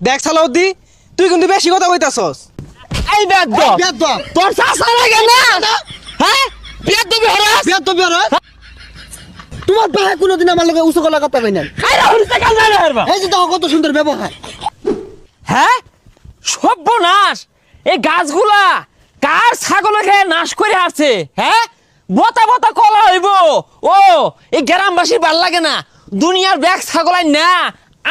দেখ সালাউদ্দি, তুই কিন্তু বেশি কথা কইতাছস। এই বেদ তোর চাচা লাগে না হ্যাঁ বেদবি হরাস তোমার ভাই কোনোদিন আমার লগে উঁচু গলা কথা কই না। আরে হরিতে কাল না হারবা এই যে দেখো কত সুন্দর ব্যবহার। হ্যাঁ সর্বনাশ, এই গাছগুলা কার ছাগল খেয়ে নাশ করে আসছে? হ্যাঁ বতা বতা কলা হইব। ও এই গ্রামবাসীর ভাল লাগে না, দুনিয়ার ব্যাগ ছাগলাই না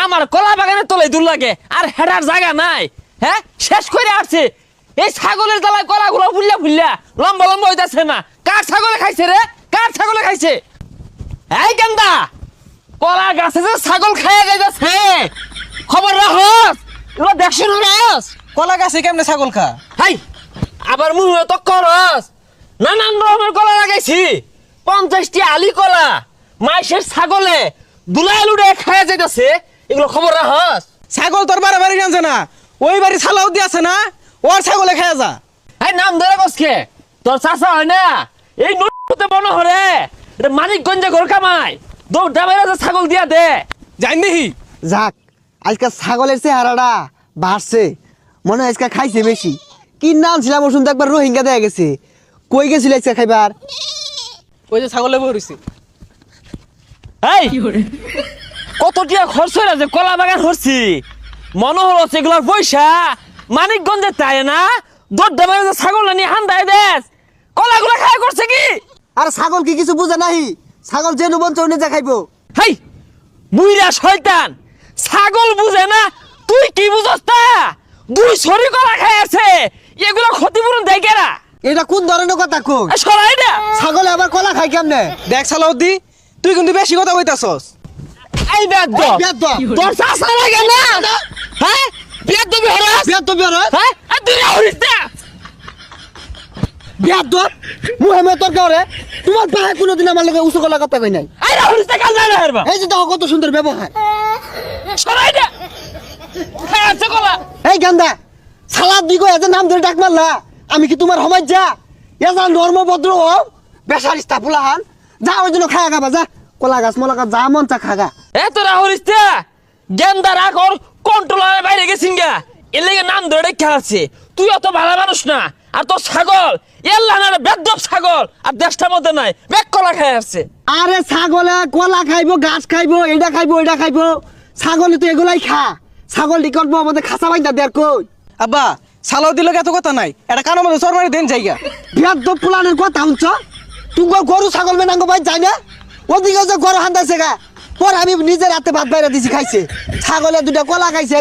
আমার কলা বাগানে তলে দূর লাগে আর হেডার জায়গা নাই। হ্যাঁ শেষ করে আসছে এই ছাগলের জ্বালায় কলাগুলো ফুললা ফুললা লম্বা লম্বা হইতাছে না। কার ছাগলে খাইছে রে? কার ছাগলে খাইছে? এই গেন্দা, কলা গাছে যে ছাগল খাইয়া যাইতেছে, খবর রাখস, এগুলো দেখছো না? কলা গাছে কেমনে ছাগল খা? হাই আবার মুহে তো করস, নানান রকমের কলা লাগাইছি, 50টি আলি কলা মাইসের ছাগলে দুলাই লুড়ে খাইয়া যাইতেছে, এগুলো খবর রাখস? ছাগল তোর বাড়ি জানছে না, ওই বাড়ি সালাউদ্দি আছে না, ওর ছাগলে খেয়ে যা। এই নাম ধরে বসকে তোর চাচা হয় না? এই নতে মনে হরে এটা মানিকগঞ্জে ঘর কামাই, দৌড়টা বাইরে ছাগল দিয়া দে। জানি দেখি যাক আজকে ছাগলের চেহারাটা বাড়ছে, মনে হয় আজকে খাইছে বেশি। কি নাম ছিলাম ওষুধ একবার রোহিঙ্গা দেয়া গেছে, কই গেছিল আজকে খাইবার? ওই যে ছাগলে বইছি। এই কত টিয়া খরচ হয়ে আছে কলা বাগান হরছি, মনে হলো সেগুলার পয়সা মানিকগঞ্জে তাই না দৌড়টা বাইরে ছাগল নিয়ে হান্দায় দেশ কলাগুলা খাই করছে কি? আর ছাগল কি কিছু বুঝে নাই? ছাগল যে নুবন চৌনে যা খাইবো। হাই বুইরা শয়তান, ছাগল বুঝে না, তুই কি বুঝস তা? দুই ছড়ি কলা খাই আছে, এগুলো ক্ষতিপূরণ দেয় কেরা? এটা কোন ধরনের কথা কই? সরাই না। ছাগলে আবার কলা খাই কেমনে? দেখ সালাউদ্দি, তুই কিন্তু বেশি কথা কইতাছস। এই বেদ তোর চাচা লাগে না হ্যাঁ বেদবি হরাস হ্যাঁ আর দুই হরিস না মুহেমে তোর গাওরে তোমার ভাই কোনোদিন আমার লগে উঁচু গলা কথা কই নাই। আরে হরিস না কাল না হারবা এই যে দেখো কত সুন্দর ব্যবহার। সরাই না খাই আছে কলা। এই গান্দা সালাদ দিগো এত নাম ধরে ডাক মারলা, আমি কি তোমার সমাজ যা এজা নর্ম ভদ্র ও বেসারিস্তা ফুলাহান যা ওই জন্য খায়া খাবা যা, কলা গাছ মলা গাছ যা মন চা খাগা। এ তোরা হরিস না গেন্দা রাখ ওর কন্ট্রোলারের বাইরে গেছিস গা, এর লেগে নাম ধরে ডেকে আছে। তুই অত ভালো মানুষ না, আর তোর ছাগল এল্লা না বেদব ছাগল আর দেশটার মধ্যে নাই বেক কলা খাই আসছে। আরে ছাগলে কলা খাইবো, গাছ খাইবো, এটা খাইবো ওইটা খাইবো, ছাগলে তো এগুলাই খা। ছাগল কি করবো আমাদের খাসা বাইন্দা দেয়ার কই? আব্বা সালাউদ্দির লগে এত কথা নাই, এটা কারো মধ্যে চোর মারি দেন জায়গা। বেদব পুলানের কথা শুনছ? তুই গরু ছাগল মেনাঙ্গ ভাই যাই না, ওদিকে যে গরু হান্দাইছে গা, পর আমি নিজের হাতে ভাত বাইরে দিছি খাইছে, ছাগলে দুটা কলা খাইছে।